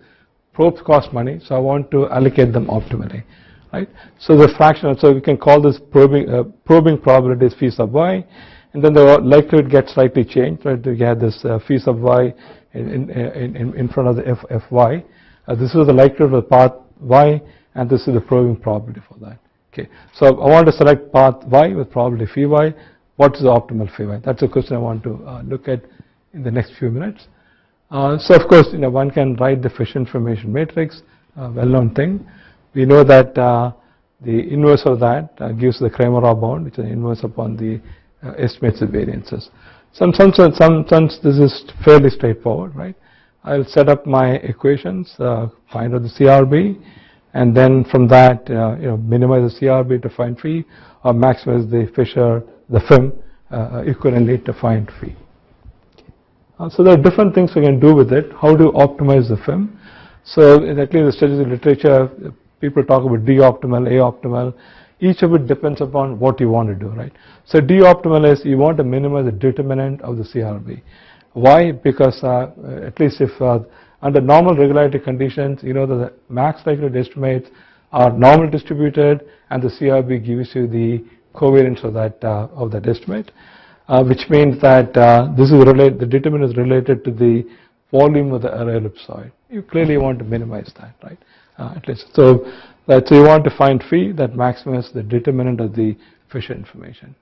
Probes cost money, so I want to allocate them optimally. Right? So the fraction, so we can call this probing probability is phi sub y, and then the likelihood gets slightly changed. Right? We have this phi sub y in front of the fy. This is the likelihood of the path y, and this is the probing probability for that. Okay. So I want to select path y with probability phi y. What is the optimal phi y? That's a question I want to look at in the next few minutes. So of course, one can write the Fish information matrix, well-known thing. We know that the inverse of that gives the Kramer-Rao bound, which is the inverse upon the estimates of variances. Some sense this is fairly straightforward, right? I'll set up my equations, find out the CRB, and then from that, minimize the CRB to find phi, or maximize the Fisher, the FIM, equivalently to find phi. So there are different things we can do with it. How to optimize the FIM? So at least in the statistical literature, people talk about D optimal, A optimal. Each of it depends upon what you want to do, right? So D optimal is you want to minimize the determinant of the CRB. Why? Because at least if under normal regularity conditions, that the max likelihood estimates are normal distributed, and the CRB gives you the covariance of that estimate, which means that the determinant is related to the volume of the array ellipsoid. You clearly want to minimize that, right? At least so you want to find phi that maximizes the determinant of the Fisher information.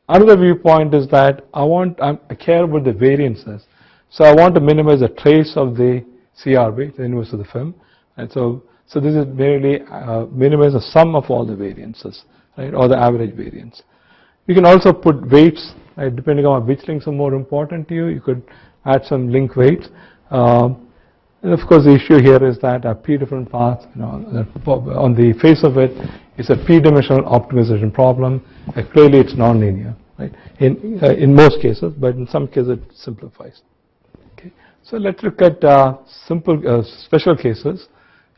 Another viewpoint is that I care about the variances, so I want to minimize the trace of the CRB, the inverse of the FIM, and so this is merely minimize the sum of all the variances, right, or the average variance. You can also put weights, right, depending on which links are more important to you. You could add some link weights. And of course, the issue here is that p different paths, on the face of it, it's a p-dimensional optimization problem. Clearly, it's nonlinear, right? In most cases, but in some cases, it simplifies. Okay, so let's look at simple special cases.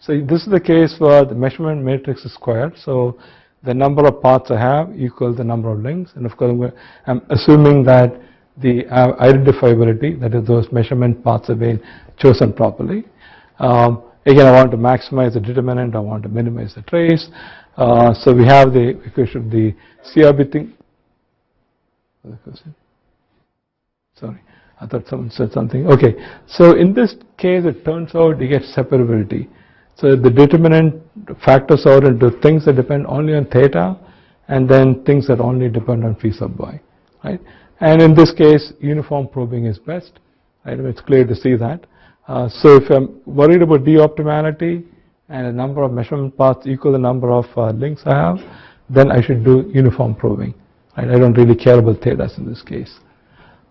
So this is the case where the measurement matrix is squared. So the number of paths I have equals the number of links, and of course, I'm assuming that the identifiability, that is, those measurement paths have been chosen properly. Again, I want to maximize the determinant, I want to minimize the trace. So we have the equation of the CRB thing. Sorry, I thought someone said something. Okay, so in this case, it turns out you get separability. So the determinant factors out into things that depend only on theta, and then things that only depend on phi sub y, right? And in this case, uniform probing is best. Right? It's clear to see that. So if I'm worried about D optimality and a number of measurement paths equal the number of links I have, then I should do uniform probing. Right? I don't really care about thetas in this case.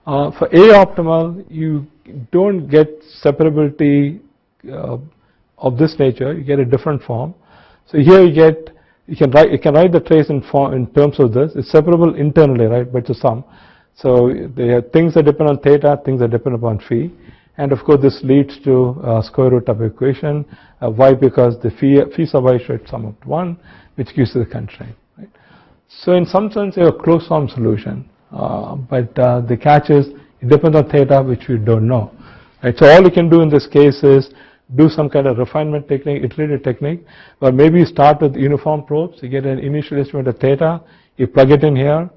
For A optimal, you don't get separability of this nature. You get a different form. So here you can write the trace in terms of this. It's separable internally, right? But it's a sum. So there are things that depend on theta, things that depend upon phi, and of course this leads to square root of equation. Why? Because the phi sub y should sum up to 1, which gives you the constraint. Right? So in some sense, you have a closed form solution, but the catch is it depends on theta, which we don't know. Right? So all you can do in this case is do some kind of refinement technique, iterative technique, where maybe you start with uniform probes. You get an initial estimate of theta, you plug it in here.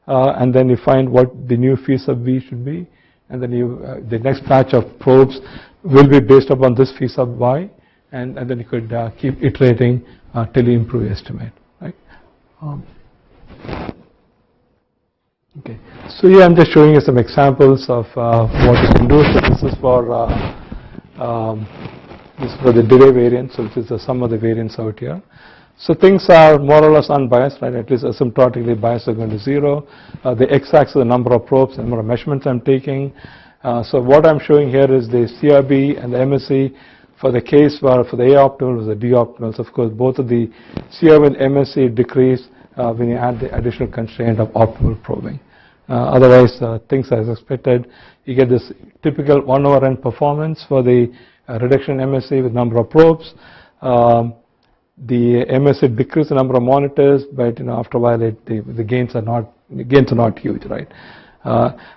and then you find what the new phi sub v should be, and then you the next batch of probes will be based upon this phi sub y, and then you could keep iterating till you improve your estimate, right? Okay, so here I'm just showing you some examples of what you can do. So this is for the delay variance, so which is the sum of the variance out here. So things are more or less unbiased, right? At least asymptotically biased are going to 0. The x-axis is the number of probes, the number of measurements I'm taking. So what I'm showing here is the CRB and the MSE for the case where for the A optimals, the D optimals. Of course, both of the CRB and MSE decrease when you add the additional constraint of optimal probing. Otherwise, things as expected. You get this typical 1/n performance for the reduction in MSE with number of probes. The MSE decreases the number of monitors, but after a while the gains are not huge, right?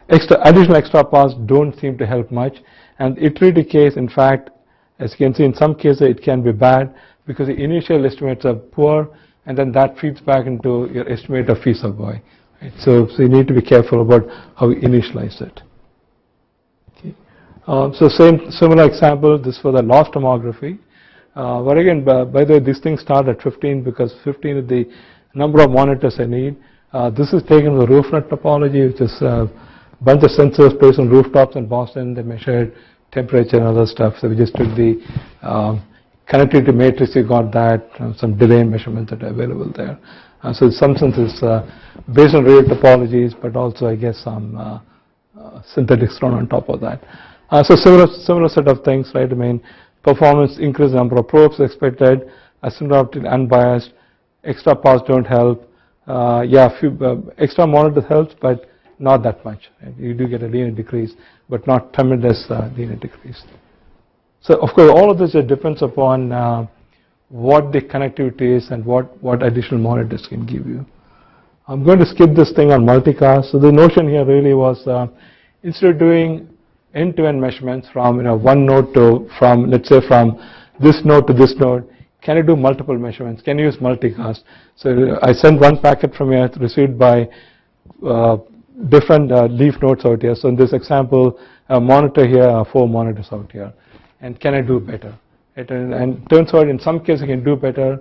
Additional extra paths don't seem to help much, and iterative case, in fact, as you can see, in some cases it can be bad because the initial estimates are poor, and then that feeds back into your estimate of phi sub y. Right? So you need to be careful about how you initialize it. Okay. So similar example, this for the loss tomography. But again, by the way, these things start at 15 because 15 is the number of monitors I need. This is taken with the RoofNet topology, which is a bunch of sensors placed on rooftops in Boston. They measured temperature and other stuff. So we just took the connectivity matrix, you got that, some delay measurements that are available there. So in some sense it's based on real topologies, but also I guess some synthetics thrown on top of that. So similar set of things, right? I mean, performance increase number of probes expected, asymptotically unbiased, extra paths don't help. Few extra monitors helps, but not that much. Right? You do get a linear decrease, but not tremendous linear decrease. So of course, all of this depends upon what the connectivity is and what additional monitors can give you. I'm going to skip this thing on multicast. So the notion here really was instead of doing end-to-end measurements from one node to let's say from this node to this node, can you do multiple measurements? Can you use multicast? So I sent one packet from here received by different leaf nodes out here. So in this example, a monitor here, 4 monitors out here. And can I do better? And turns out in some cases I can do better.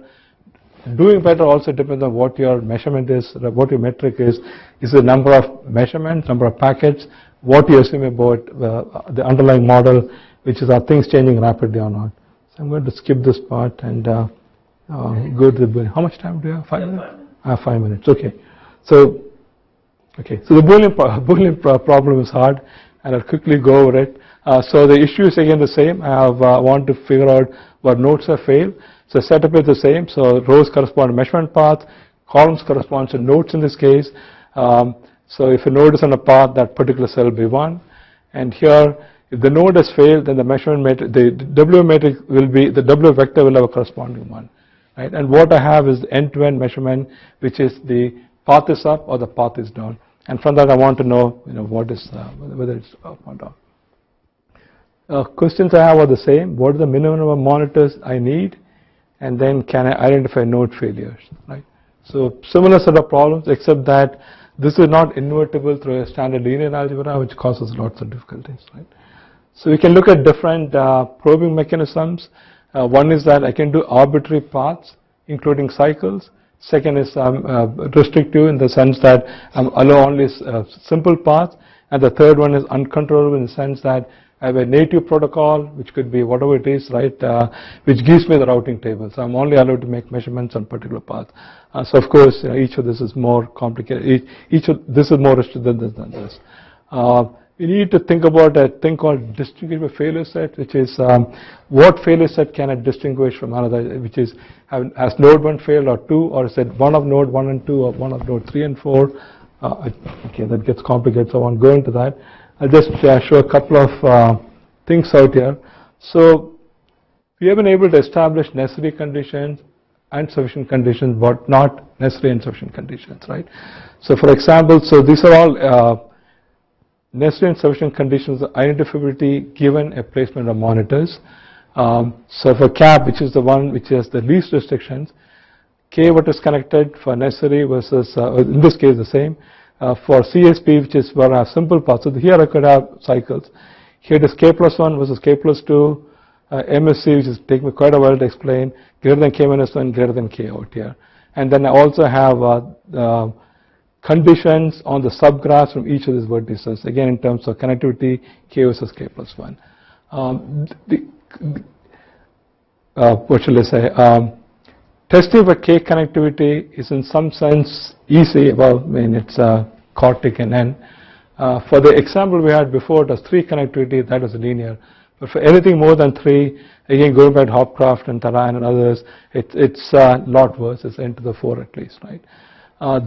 Doing better also depends on what your measurement is, what your metric is the number of measurements, number of packets, what you assume about the underlying model, which is are things changing rapidly or not. So I'm going to skip this part and go to the Boolean. How much time do you have? 5 minutes? 5 minutes. Okay. So the Boolean problem is hard, and I'll quickly go over it. So the issue is again the same. I want to figure out what nodes have failed. So setup is the same. So rows correspond to measurement path, columns correspond to nodes in this case. So if a node is on a path, that particular cell will be 1. And here, if the node has failed, then the measurement matrix, the W matrix will be, the W vector will have a corresponding 1. Right? And what I have is the end-to-end measurement, which is the path is up or the path is down. And from that I want to know, what is, whether it's up or down. Questions I have are the same. What are the minimum number of monitors I need? And then can I identify node failures, right? So similar set of problems, except that this is not invertible through a standard linear algebra, which causes lots of difficulties, right? So we can look at different probing mechanisms. One is that I can do arbitrary paths, including cycles. Second is restrictive in the sense that I allow only simple paths. And the third one is uncontrollable in the sense that I have a native protocol, which could be whatever it is, right, which gives me the routing table. So I'm only allowed to make measurements on particular path. So of course, each of this is more complicated. Each of this is more restricted than this. We need to think about a thing called distinguishable failure set, which is what failure set can I distinguish from another, which is has node 1 failed or 2, or is it one of node 1 and 2 or one of node 3 and 4. Okay, that gets complicated, so I won't go into that. I'll just show a couple of things out here. So we have been able to establish necessary conditions and sufficient conditions, but not necessary and sufficient conditions, right? So for example, so these are all necessary and sufficient conditions of identifiability given a placement of monitors. So for CAP, which is the one which has the least restrictions, K what is connected for necessary versus, in this case the same, for CSP, which is where I have simple paths. So here I could have cycles. Here it is k plus 1 versus k plus 2, MSC, which is taking me quite a while to explain, greater than k minus 1, greater than k out here. And then I also have conditions on the subgraphs from each of these vertices, again in terms of connectivity, k versus k plus 1. What shall I say? Testing for k connectivity is in some sense easy. Well, I mean, it's quartic and n. For the example we had before, it was 3 connectivity, that was linear. But for anything more than 3, again going by Hopcroft and Taran and others, it's a lot worse. It's n to the 4 at least, right?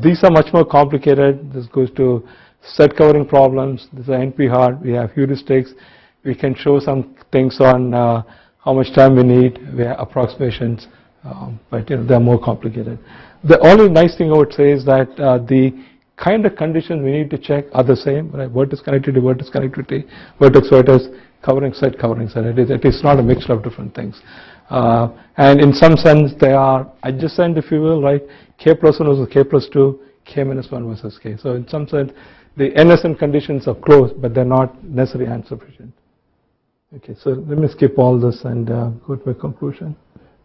These are much more complicated. This goes to set covering problems. This is NP hard. We have heuristics. We can show some things on how much time we need. We have approximations, but they're more complicated. The only nice thing I would say is that the kind of conditions we need to check are the same, right? Vertex connectivity, vertex, covering set. It is not a mixture of different things. And in some sense, they are adjacent, if you will, right? K plus 1 versus k plus 2, k minus 1 versus k. So in some sense, the NSN conditions are close, but they're not necessarily and sufficient. Okay, so let me skip all this and go to my conclusion.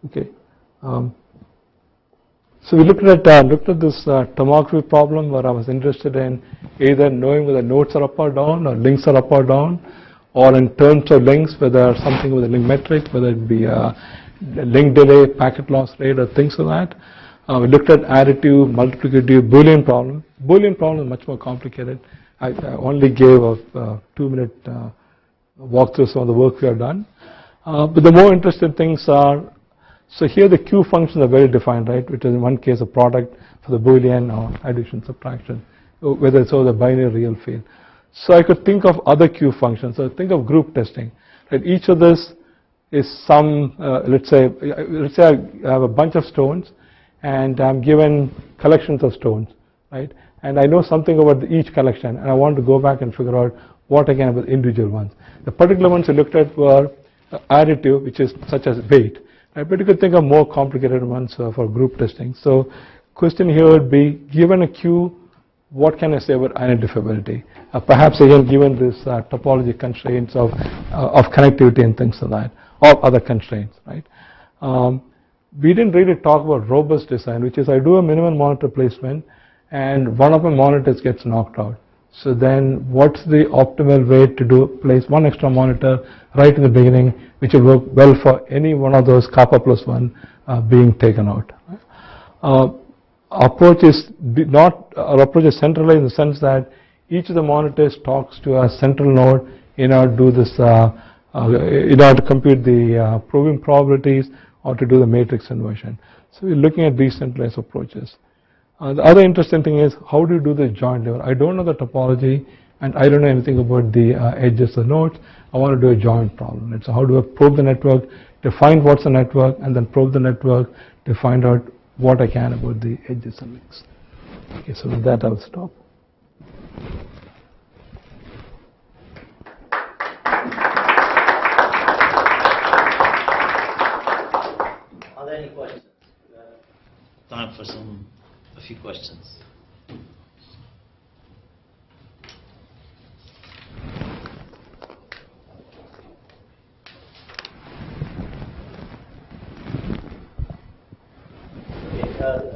Okay. So we looked at this tomography problem where I was interested in either knowing whether nodes are up or down, or links are up or down, or in terms of links, whether something with a link metric, whether it be link delay, packet loss rate, or things like that. We looked at additive, multiplicative, Boolean problem. Boolean problem is much more complicated. I only gave a 2-minute walkthrough some of the work we have done. But the more interesting things are, so here the Q functions are very defined, right? Which is in one case a product for the Boolean or addition, subtraction, whether it's over the binary real field. So I could think of other Q functions. So think of group testing. Right? Each of this is some, let's say I have a bunch of stones and I'm given collections of stones, right? And I know something about each collection and I want to go back and figure out what I can about individual ones. The particular ones I looked at were additive, which is such as weight. Right? But you could think of more complicated ones for group testing. So question here would be, given a Q, what can I say about identifiability? Perhaps again given this topology constraints of connectivity and things like that, or other constraints, right? We didn't really talk about robust design, which is I do a minimum monitor placement and one of my monitors gets knocked out. So then what's the optimal way to place one extra monitor right in the beginning, which will work well for any one of those kappa plus 1 being taken out. Our approach is centralized in the sense that each of the monitors talks to a central node in order to do this, in order to compute the proving probabilities or to do the matrix inversion. So we're looking at decentralized approaches. The other interesting thing is, how do you do the joint level? I don't know the topology and I don't know anything about the edges of nodes. I want to do a joint problem. And so how do I probe the network to find what's the network and then probe the network to find out what I can about the edges and links. Okay, so with that I'll stop. Are there any questions? Time for a few questions.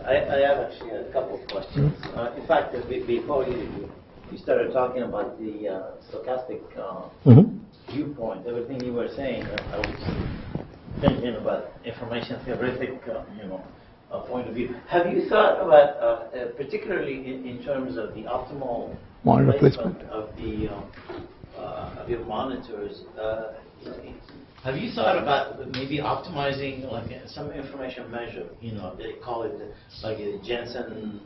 I have actually a couple of questions. In fact, before you started talking about the stochastic viewpoint, everything you were saying, I was thinking about information theoretic, point of view. Have you thought about, particularly in terms of the optimal monitor placement of your monitors? Have you thought about maybe optimizing like some information measure? They call it like a Jensen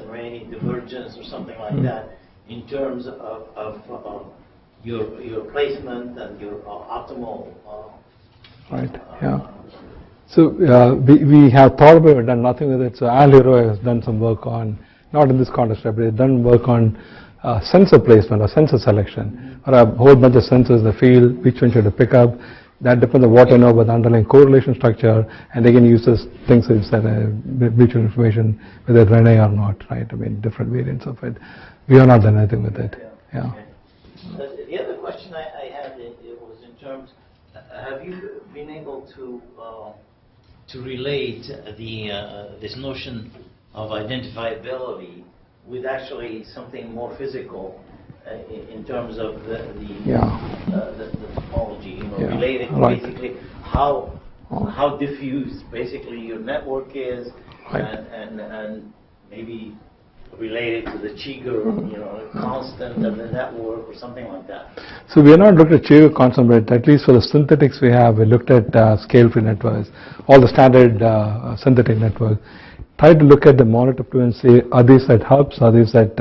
Rainey divergence or something like that, in terms of your placement and your optimal. Right. Yeah. So we have thought about it, done nothing with it. So Al Leroy has done some work on, not in this context, but he's done work on sensor placement or sensor selection. Or a whole bunch of sensors in the field, which one should I pick up? That depends on what I know about the underlying correlation structure, and they can use those things as mutual information, whether it's RNA or not, right? I mean, different variants of it. We have not done anything with it. Yeah. Okay. The other question I had it was in terms, have you been able to relate this notion of identifiability with actually something more physical in terms of the topology, you know, related to basically how diffuse basically your network is, and maybe related to the Cheeger, you know, constant of the network or something like that. So we have not looked at Cheever constant, but at least for the synthetics we have, we looked at scale-free networks, all the standard synthetic networks. Try to look at the monitor to and say, are these at hubs, are these at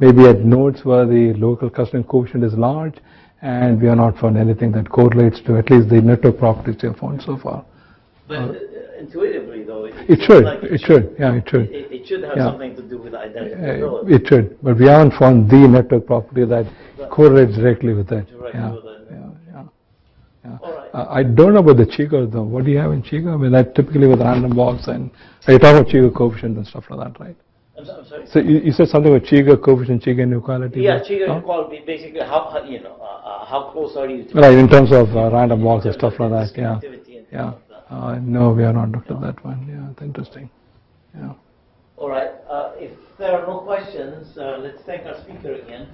maybe at nodes where the local clustering coefficient is large, and we have not found anything that correlates to at least the network properties we have found so far. But intuitively, though, it should it should have something to do with identifiability. It should, but we haven't found the network property that correlates directly with it. All right. I don't know about the Cheeger though. What do you have in Cheeger? I mean, that typically with random walks, and you talk about Cheeger coefficient and stuff like that, right? I'm sorry. So you said something about Cheeger coefficient, Cheeger inequality. Yeah, Cheeger inequality. Basically, how close are you to? Right, in terms of random walks and stuff like that. No, we have not looked at that one. Yeah, it's interesting. Yeah. All right. If there are no questions, let's thank our speaker again.